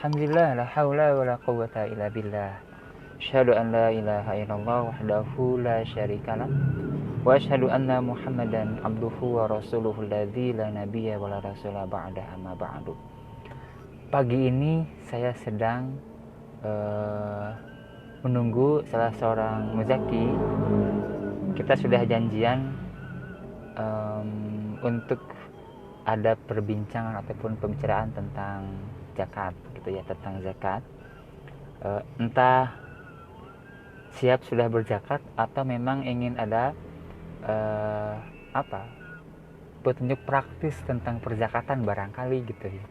Alhamdulillah, la haula wa la quwwata illa billah. Asyhadu an la ilaha illallah wahdahu la syarikalah wa asyhadu anna Muhammadan abduhu wa rasuluhu alladzi la nabiyya wa la rasula ba'da amma ba'du. Pagi ini saya sedang menunggu salah seorang muzaki. Kita sudah janjian untuk ada perbincangan ataupun pembicaraan tentang zakat gitu ya, tentang zakat. Entah siap sudah berzakat atau memang ingin ada petunjuk praktis tentang perzakatan barangkali gitu ya.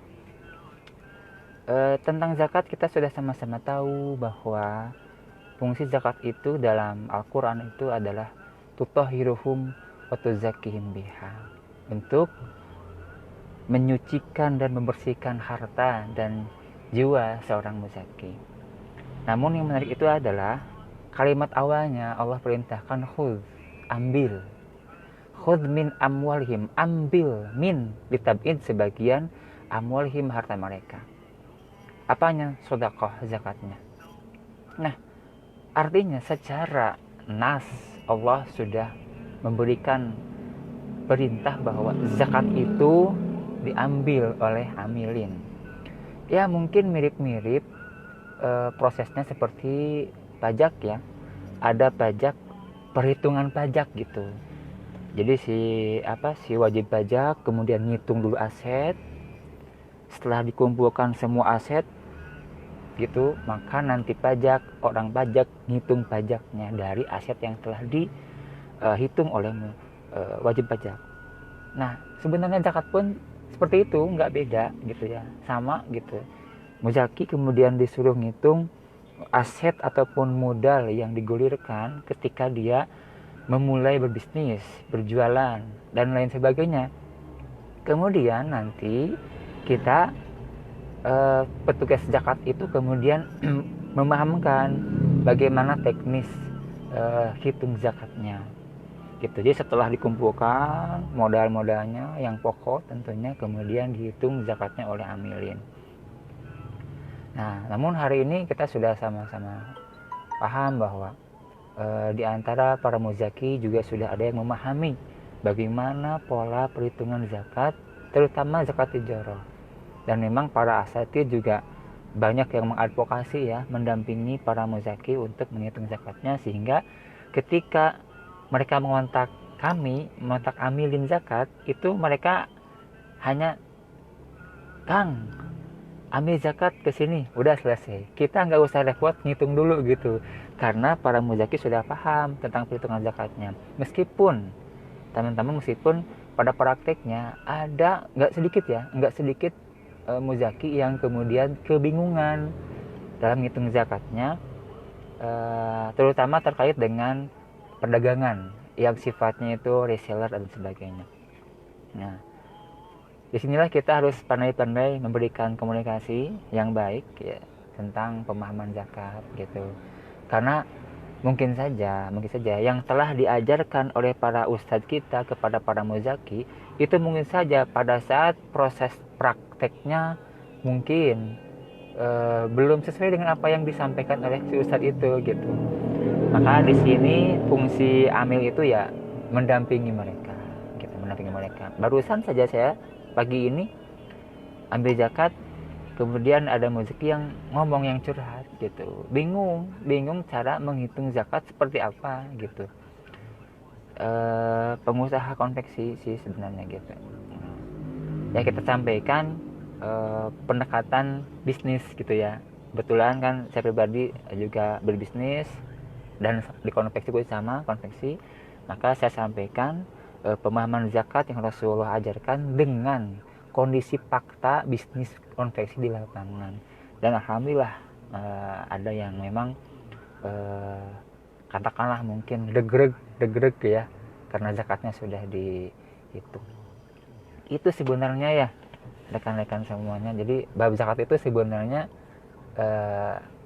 Tentang zakat kita sudah sama-sama tahu bahwa fungsi zakat itu dalam Al-Quran itu adalah tutahhiruhum wa tuzakkihim biha, untuk menyucikan dan membersihkan harta dan jiwa seorang muzaki. Namun yang menarik itu adalah kalimat awalnya Allah perintahkan khudz, ambil. Khudz min amwalihim, ambil, min ditab'id sebagian, amwalihim harta mereka. Apanya? Sedekah, zakatnya. Nah, artinya secara nas Allah sudah memberikan perintah bahwa zakat itu diambil oleh amilin. Ya mungkin mirip-mirip prosesnya seperti pajak ya. Ada pajak, perhitungan pajak gitu. Jadi si wajib pajak kemudian ngitung dulu aset. Setelah dikumpulkan semua aset gitu, maka nanti orang pajak ngitung pajaknya dari aset yang telah dihitung oleh wajib pajak. Nah, sebenarnya zakat pun seperti itu, nggak beda gitu ya, sama gitu. Muzaki kemudian disuruh ngitung aset ataupun modal yang digulirkan ketika dia memulai berbisnis, berjualan, dan lain sebagainya. Kemudian nanti kita petugas zakat itu kemudian memahamkan bagaimana teknis hitung zakatnya gitu. Jadi setelah dikumpulkan modal-modalnya yang pokok tentunya, kemudian dihitung zakatnya oleh amilin. Nah, namun hari ini kita sudah sama-sama paham bahwa di antara para muzaki juga sudah ada yang memahami bagaimana pola perhitungan zakat, terutama zakat tijarah. Dan memang para asatidz juga banyak yang mengadvokasi ya, mendampingi para muzaki untuk menghitung zakatnya, sehingga ketika mereka mengontak amilin zakat, itu mereka hanya, Kang, ambil zakat ke sini, udah selesai. Kita nggak usah repot ngitung dulu gitu, karena para muzaki sudah paham tentang perhitungan zakatnya. Meskipun pada prakteknya ada nggak sedikit muzaki yang kemudian kebingungan dalam ngitung zakatnya, terutama terkait dengan perdagangan yang sifatnya itu reseller dan sebagainya. Nah, disinilah kita harus pandai-pandai memberikan komunikasi yang baik ya tentang pemahaman zakat gitu. Karena mungkin saja yang telah diajarkan oleh para ustadz kita kepada para muzaki itu mungkin saja pada saat proses prakteknya mungkin belum sesuai dengan apa yang disampaikan oleh si ustadz itu gitu. Maka di sini fungsi amil itu ya mendampingi mereka. Barusan saja saya pagi ini ambil zakat, kemudian ada muzaki yang ngomong, yang curhat gitu, bingung cara menghitung zakat seperti apa gitu. Pengusaha konveksi sih sebenarnya gitu. Ya kita sampaikan pendekatan bisnis gitu ya. Kebetulan kan saya pribadi juga berbisnis dan di konveksi gue sama konveksi, maka saya sampaikan pemahaman zakat yang Rasulullah ajarkan dengan kondisi fakta bisnis konveksi di lapangan. Dan alhamdulillah ada yang memang katakanlah mungkin degreg ya, karena zakatnya sudah dihitung. Itu sebenarnya ya rekan-rekan semuanya. Jadi bab zakat itu sebenarnya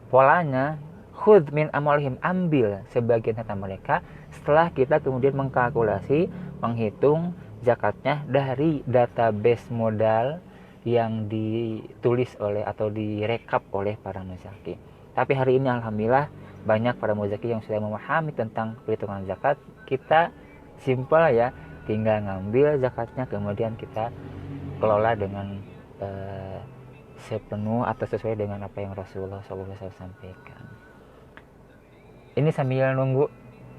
polanya khudz min amwalihim, ambil sebagian harta mereka, setelah kita kemudian mengkalkulasi, menghitung zakatnya dari database modal yang ditulis oleh atau direkap oleh para muzaki. Tapi hari ini alhamdulillah banyak para muzaki yang sudah memahami tentang perhitungan zakat. Kita simpel ya, tinggal ngambil zakatnya kemudian kita kelola dengan sepenuh atau sesuai dengan apa yang Rasulullah SAW sampaikan. Ini sambil nunggu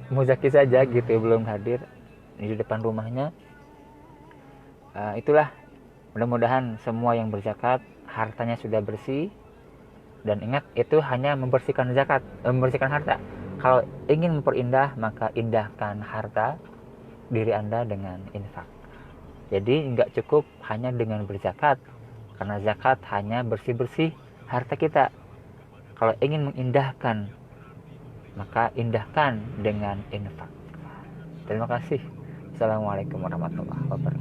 muzaki saja gitu, belum hadir di depan rumahnya. Itulah, mudah-mudahan semua yang berzakat hartanya sudah bersih. Dan ingat, itu hanya membersihkan zakat, membersihkan harta. Kalau ingin memperindah, maka indahkan harta diri Anda dengan infak. Jadi nggak cukup hanya dengan berzakat, karena zakat hanya bersih-bersih harta kita. Kalau ingin mengindahkan, maka indahkan dengan infak. Terima kasih. Assalamualaikum warahmatullahi wabarakatuh.